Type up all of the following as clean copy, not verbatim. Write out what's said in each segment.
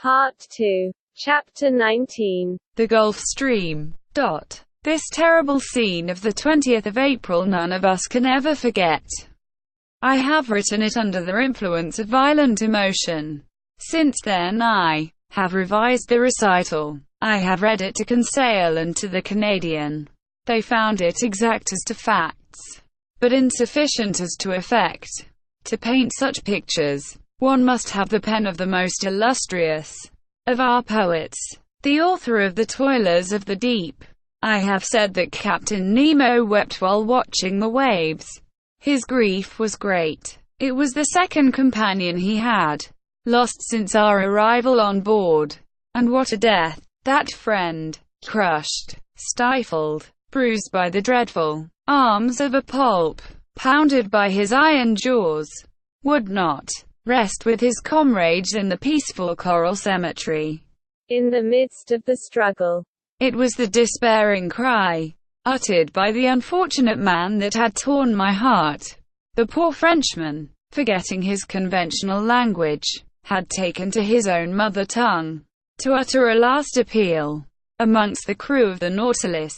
Part 2. Chapter 19. The Gulf Stream. This terrible scene of the 20th of April none of us can ever forget. I have written it under the influence of violent emotion. Since then I have revised the recital. I have read it to Conseil and to the Canadian. They found it exact as to facts, but insufficient as to effect. To paint such pictures, one must have the pen of the most illustrious of our poets, the author of The Toilers of the Deep. I have said that Captain Nemo wept while watching the waves. His grief was great. It was the second companion he had lost since our arrival on board. And what a death! That friend, crushed, stifled, bruised by the dreadful arms of a pulp, pounded by his iron jaws, would not rest with his comrades in the peaceful coral cemetery. In the midst of the struggle, it was the despairing cry uttered by the unfortunate man that had torn my heart. The poor Frenchman, forgetting his conventional language, had taken to his own mother tongue to utter a last appeal. Amongst the crew of the Nautilus,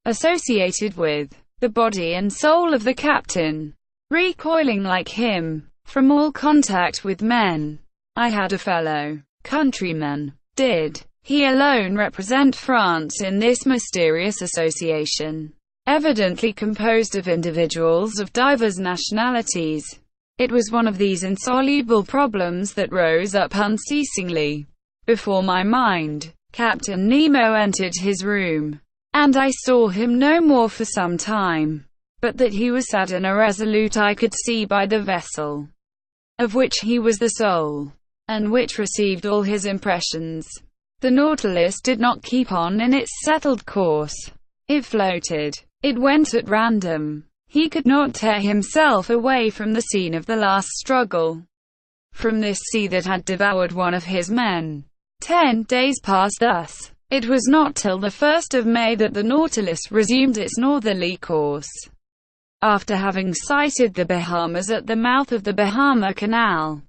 associated with the body and soul of the captain, recoiling like him from all contact with men, I had a fellow countryman. Did he alone represent France in this mysterious association, evidently composed of individuals of divers nationalities? It was one of these insoluble problems that rose up unceasingly before my mind. Captain Nemo entered his room, and I saw him no more for some time, but that he was sad and irresolute I could see by the vessel of which he was the soul, and which received all his impressions. The Nautilus did not keep on in its settled course. It floated. It went at random. He could not tear himself away from the scene of the last struggle, from this sea that had devoured one of his men. 10 days passed thus. It was not till the 1st of May that the Nautilus resumed its northerly course. After having sighted the Bahamas at the mouth of the Bahama Canal,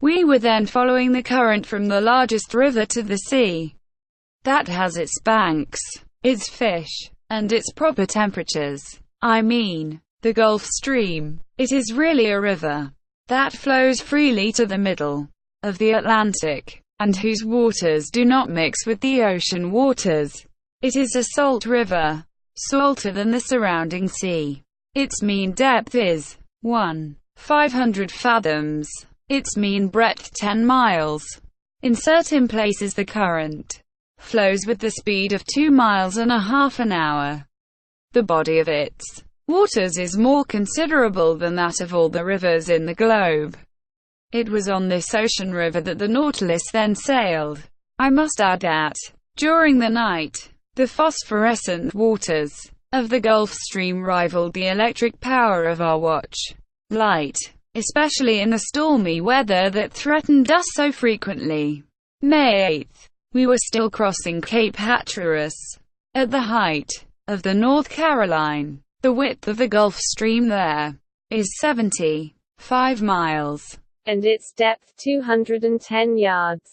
we were then following the current from the largest river to the sea that has its banks, its fish, and its proper temperatures. I mean, the Gulf Stream. It is really a river that flows freely to the middle of the Atlantic, and whose waters do not mix with the ocean waters. It is a salt river, salter than the surrounding sea. Its mean depth is 1,500 fathoms. Its mean breadth 10 miles. In certain places the current flows with the speed of 2.5 miles an hour. The body of its waters is more considerable than that of all the rivers in the globe. It was on this ocean river that the Nautilus then sailed. I must add that, during the night, the phosphorescent waters of the Gulf Stream rivaled the electric power of our watch light, especially in the stormy weather that threatened us so frequently. May 8. We were still crossing Cape Hatteras, at the height of the North Caroline. The width of the Gulf Stream there is 75 miles, and its depth 210 yards.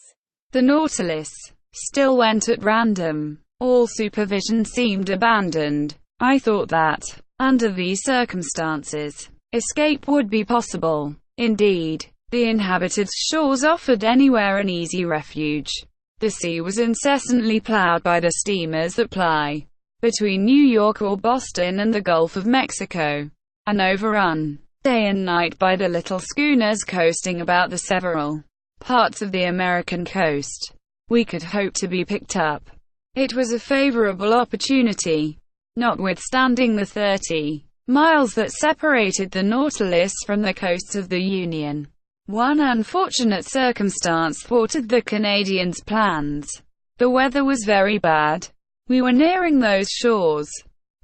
The Nautilus still went at random. All supervision seemed abandoned. I thought that, under these circumstances, escape would be possible. Indeed, the inhabited shores offered anywhere an easy refuge. The sea was incessantly plowed by the steamers that ply between New York or Boston and the Gulf of Mexico, and overrun day and night by the little schooners coasting about the several parts of the American coast. We could hope to be picked up. It was a favorable opportunity. Notwithstanding the 30 miles that separated the Nautilus from the coasts of the Union, one unfortunate circumstance thwarted the Canadians' plans. The weather was very bad. We were nearing those shores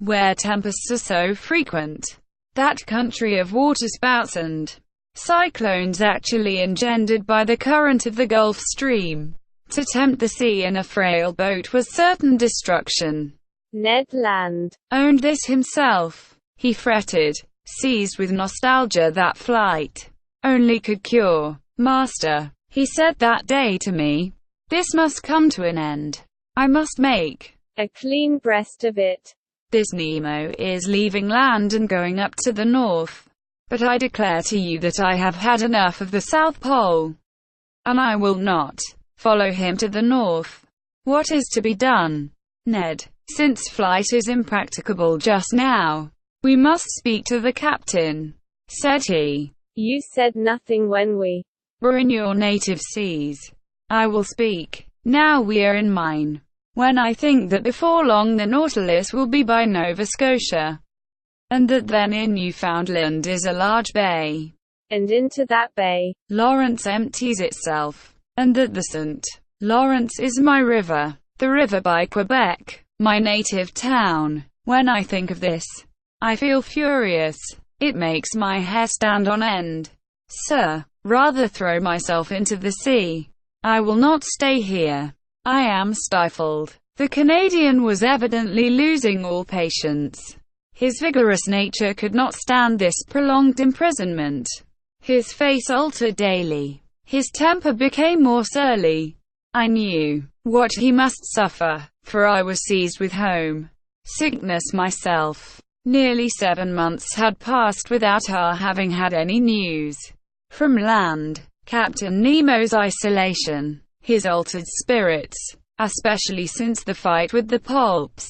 where tempests are so frequent. That country of waterspouts and cyclones actually engendered by the current of the Gulf Stream. To tempt the sea in a frail boat was certain destruction. Ned Land owned this himself. He fretted, seized with nostalgia that flight only could cure. "Master," he said that day to me, This must come to an end. I must make a clean breast of it. This Nemo is leaving land and going up to the north. But I declare to you that I have had enough of the South Pole, and I will not follow him to the north. What is to be done, Ned? Since flight is impracticable just now, we must speak to the captain, said he. You said nothing when we were in your native seas. I will speak, now we are in mine. When I think that before long the Nautilus will be by Nova Scotia, and that then in Newfoundland is a large bay, and into that bay Lawrence empties itself, and that the St. Lawrence is my river, the river by Quebec, my native town. When I think of this, I feel furious. It makes my hair stand on end. Sir, rather throw myself into the sea. I will not stay here. I am stifled. The Canadian was evidently losing all patience. His vigorous nature could not stand this prolonged imprisonment. His face altered daily. His temper became more surly. I knew what he must suffer, for I was seized with home sickness myself. Nearly 7 months had passed without our having had any news from land. Captain Nemo's isolation, his altered spirits, especially since the fight with the pulps,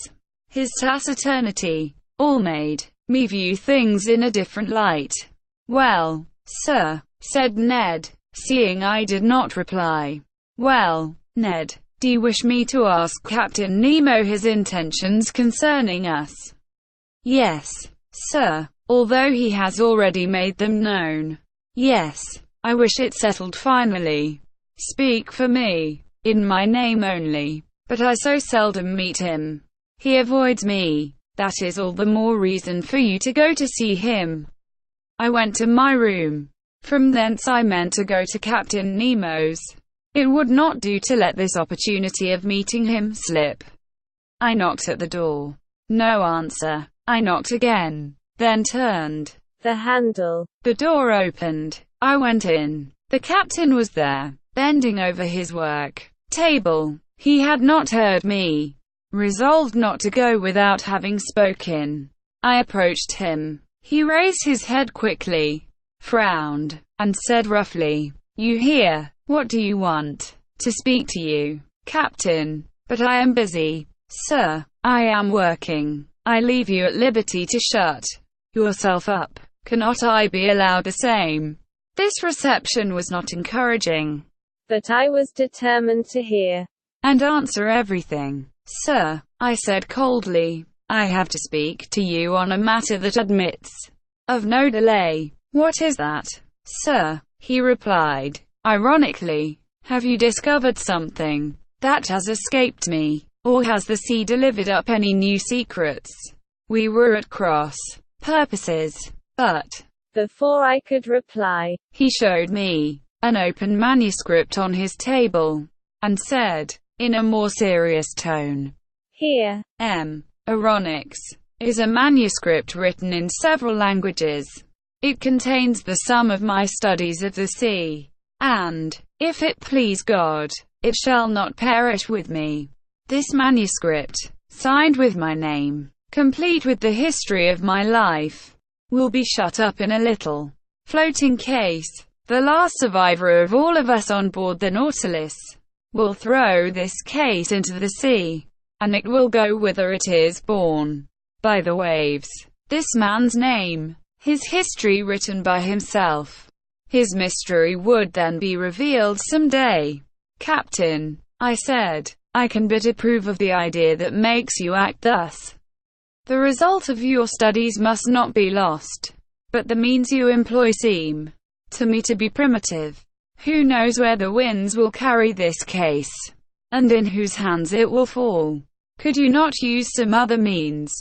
his taciturnity, all made me view things in a different light. Well, sir, said Ned, seeing I did not reply. Well, Ned, do you wish me to ask Captain Nemo his intentions concerning us? Yes, sir, although he has already made them known. Yes, I wish it settled finally. Speak for me, in my name only, but I so seldom meet him. He avoids me. That is all the more reason for you to go to see him. I went to my room. From thence I meant to go to Captain Nemo's. It would not do to let this opportunity of meeting him slip. I knocked at the door. No answer. I knocked again, then turned the handle. The door opened. I went in. The captain was there, bending over his work table. He had not heard me. Resolved not to go without having spoken, I approached him. He raised his head quickly, frowned, and said roughly, "You here? What do you want?" "To speak to you, Captain, but I am busy." "Sir, I am working. I leave you at liberty to shut yourself up. Cannot I be allowed the same?" This reception was not encouraging, but I was determined to hear and answer everything. "Sir," I said coldly, "I have to speak to you on a matter that admits of no delay." "What is that, sir?" he replied, ironically. "Have you discovered something that has escaped me, or has the sea delivered up any new secrets?" We were at cross purposes, but before I could reply, he showed me an open manuscript on his table, and said, in a more serious tone, "Here, Aronnax, is a manuscript written in several languages. It contains the sum of my studies of the sea, and, if it please God, it shall not perish with me. This manuscript, signed with my name, complete with the history of my life, will be shut up in a little floating case. The last survivor of all of us on board the Nautilus will throw this case into the sea, and it will go whither it is borne, by the waves. This man's name, his history written by himself, his mystery would then be revealed some day." "Captain," I said, "I can but approve of the idea that makes you act thus. The result of your studies must not be lost, but the means you employ seem to me to be primitive. Who knows where the winds will carry this case, and in whose hands it will fall? Could you not use some other means?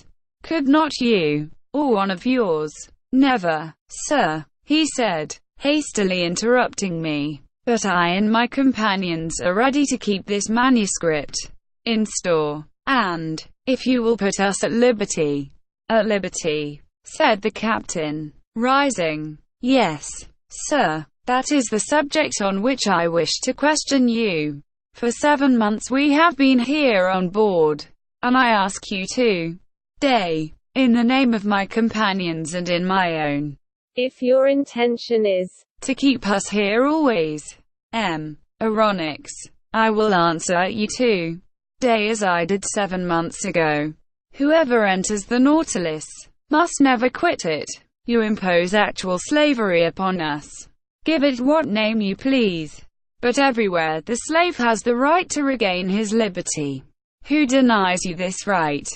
Could not you, or one of yours?" "Never, sir," he said, hastily interrupting me. "But I and my companions are ready to keep this manuscript in store, and, if you will put us at liberty." "At liberty," said the captain, rising. "Yes, sir, that is the subject on which I wish to question you. For 7 months we have been here on board, and I ask you to stay, in the name of my companions and in my own. If your intention is to keep us here always, Aronnax, I will answer you to stay as I did 7 months ago. Whoever enters the Nautilus must never quit it. You impose actual slavery upon us. Give it what name you please. But everywhere the slave has the right to regain his liberty. Who denies you this right?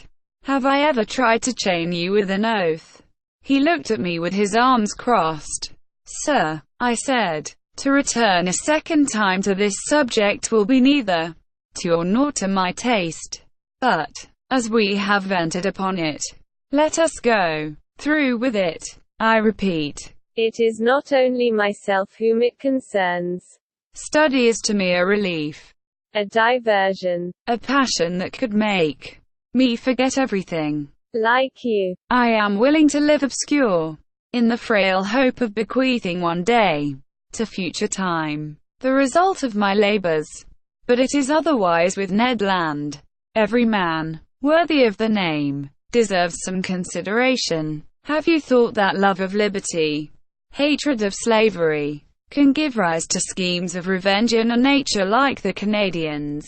Have I ever tried to chain you with an oath? He looked at me with his arms crossed. Sir, I said, to return a second time to this subject will be neither to your nor to my taste. But, as we have entered upon it, let us go through with it. I repeat, it is not only myself whom it concerns. Study is to me a relief, a diversion, a passion that could make me forget everything. Like you, I am willing to live obscure, in the frail hope of bequeathing one day to future time the result of my labors. But it is otherwise with Ned Land. Every man worthy of the name deserves some consideration. Have you thought that love of liberty, hatred of slavery, can give rise to schemes of revenge in a nature like the Canadians?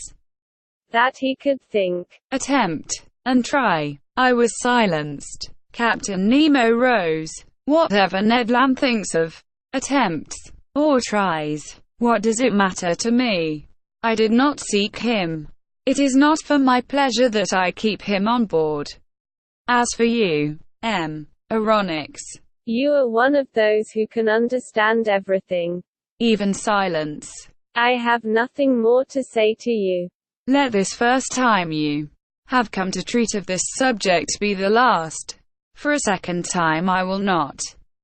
That he could think, attempt, and try. I was silenced. Captain Nemo rose. Whatever Ned Land thinks of, attempts, or tries, what does it matter to me? I did not seek him. It is not for my pleasure that I keep him on board. As for you, Aronnax, you are one of those who can understand everything. Even silence. I have nothing more to say to you. Let this first time you have come to treat of this subject be the last. For a second time I will not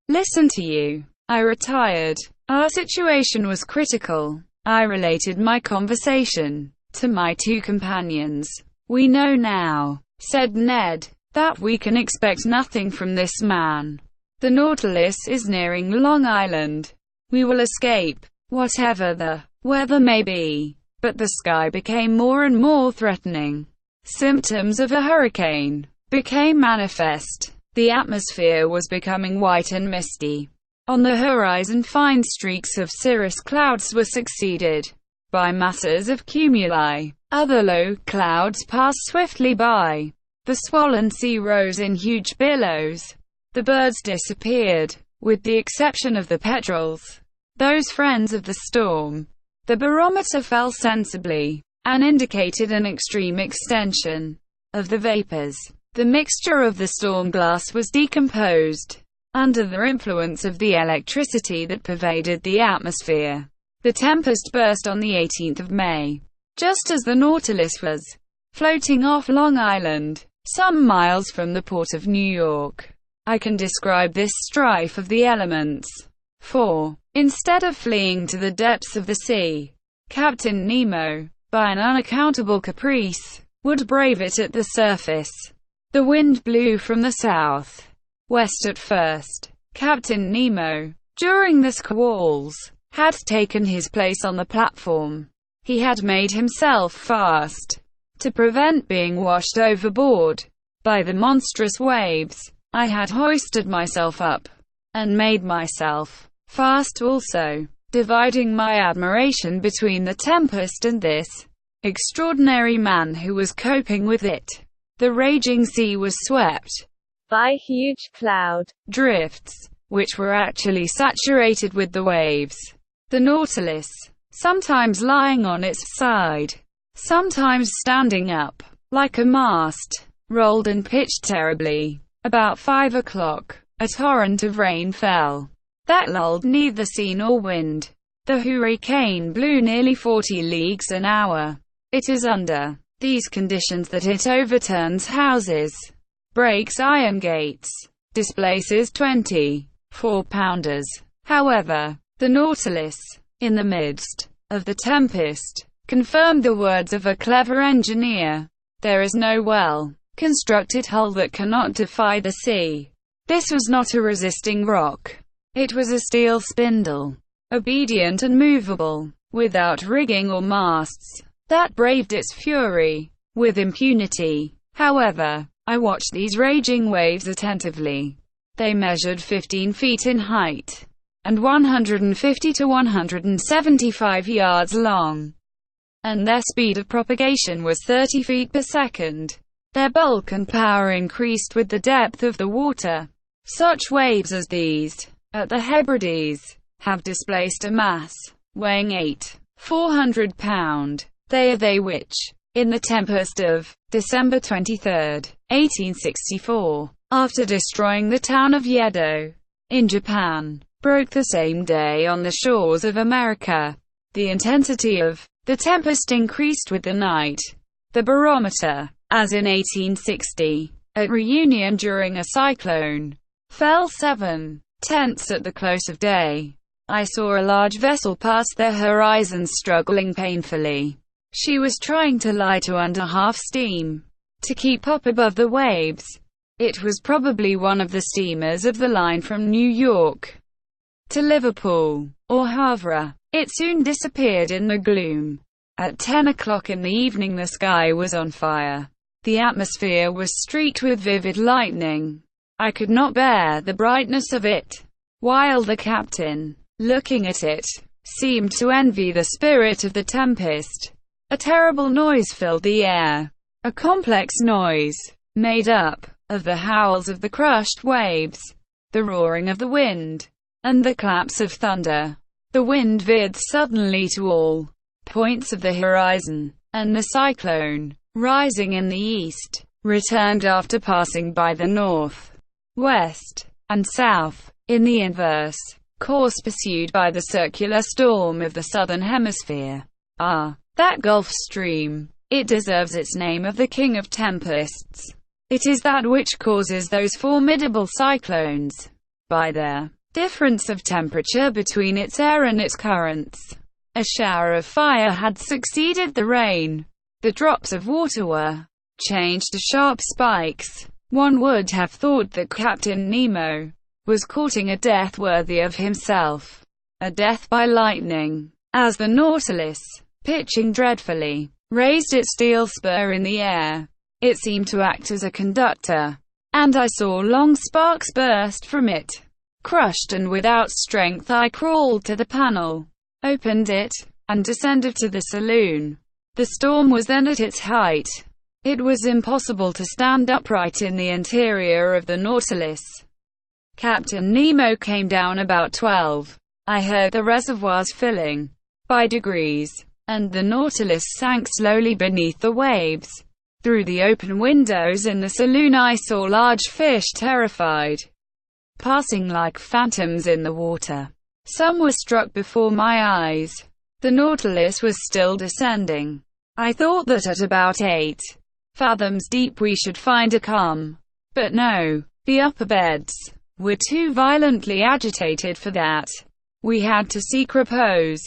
listen to you. I retired. Our situation was critical. I related my conversation to my two companions. We know now, said Ned, that we can expect nothing from this man. The Nautilus is nearing Long Island. We will escape, whatever the weather may be. But the sky became more and more threatening. Symptoms of a hurricane became manifest. The atmosphere was becoming white and misty. On the horizon fine streaks of cirrus clouds were succeeded by masses of cumuli. Other low clouds passed swiftly by. The swollen sea rose in huge billows. The birds disappeared, with the exception of the petrels, those friends of the storm. The barometer fell sensibly, and indicated an extreme extension of the vapors. The mixture of the storm glass was decomposed under the influence of the electricity that pervaded the atmosphere. The tempest burst on the 18th of May, just as the Nautilus was floating off Long Island, some miles from the port of New York. I can describe this strife of the elements. For, instead of fleeing to the depths of the sea, Captain Nemo, by an unaccountable caprice, would brave it at the surface. The wind blew from the south-west at first. Captain Nemo, during the squalls, had taken his place on the platform. He had made himself fast, to prevent being washed overboard by the monstrous waves. I had hoisted myself up, and made myself fast also, dividing my admiration between the tempest and this extraordinary man who was coping with it. The raging sea was swept by huge cloud drifts, which were actually saturated with the waves. The Nautilus, sometimes lying on its side, sometimes standing up, like a mast, rolled and pitched terribly. About 5 o'clock, a torrent of rain fell that lulled neither sea nor wind. The hurricane blew nearly 40 leagues an hour. It is under these conditions that it overturns houses, breaks iron gates, displaces 24-pounders. However, the Nautilus, in the midst of the tempest, confirmed the words of a clever engineer. There is no well-constructed hull that cannot defy the sea. This was not a resisting rock. It was a steel spindle, obedient and movable, without rigging or masts. that braved its fury with impunity. However, I watched these raging waves attentively. They measured 15 feet in height and 150 to 175 yards long, and their speed of propagation was 30 feet per second. Their bulk and power increased with the depth of the water. Such waves as these, at the Hebrides, have displaced a mass weighing 400 pounds. They are they which, in the tempest of December 23, 1864, after destroying the town of Yedo, in Japan, broke the same day on the shores of America. The intensity of the tempest increased with the night. The barometer, as in 1860, at Reunion during a cyclone, fell 7/10 at the close of day. I saw a large vessel pass their horizons struggling painfully. She was trying to lie to under half steam, to keep up above the waves. It was probably one of the steamers of the line from New York to Liverpool, or Havre. It soon disappeared in the gloom. At 10 o'clock in the evening the sky was on fire. The atmosphere was streaked with vivid lightning. I could not bear the brightness of it, while the captain, looking at it, seemed to envy the spirit of the tempest. A terrible noise filled the air, a complex noise, made up of the howls of the crushed waves, the roaring of the wind, and the claps of thunder. The wind veered suddenly to all points of the horizon, and the cyclone, rising in the east, returned after passing by the north, west, and south, in the inverse course pursued by the circular storm of the southern hemisphere. Ah, that Gulf Stream! It deserves its name of the king of tempests. It is that which causes those formidable cyclones, by their difference of temperature between its air and its currents. A shower of fire had succeeded the rain. The drops of water were changed to sharp spikes. One would have thought that Captain Nemo was courting a death worthy of himself, a death by lightning, as the Nautilus, pitching dreadfully, raised its steel spur in the air. It seemed to act as a conductor, and I saw long sparks burst from it. Crushed and without strength, I crawled to the panel, opened it, and descended to the saloon. The storm was then at its height. It was impossible to stand upright in the interior of the Nautilus. Captain Nemo came down about 12. I heard the reservoirs filling by degrees, and the Nautilus sank slowly beneath the waves. Through the open windows in the saloon I saw large fish, terrified, passing like phantoms in the water. Some were struck before my eyes. The Nautilus was still descending. I thought that at about 8 fathoms deep we should find a calm. But no, the upper beds were too violently agitated for that. We had to seek repose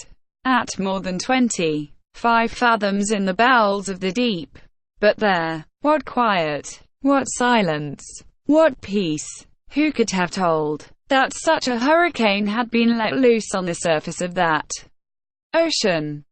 at more than 25 fathoms in the bowels of the deep. But there, what quiet, what silence, what peace! Who could have told that such a hurricane had been let loose on the surface of that ocean?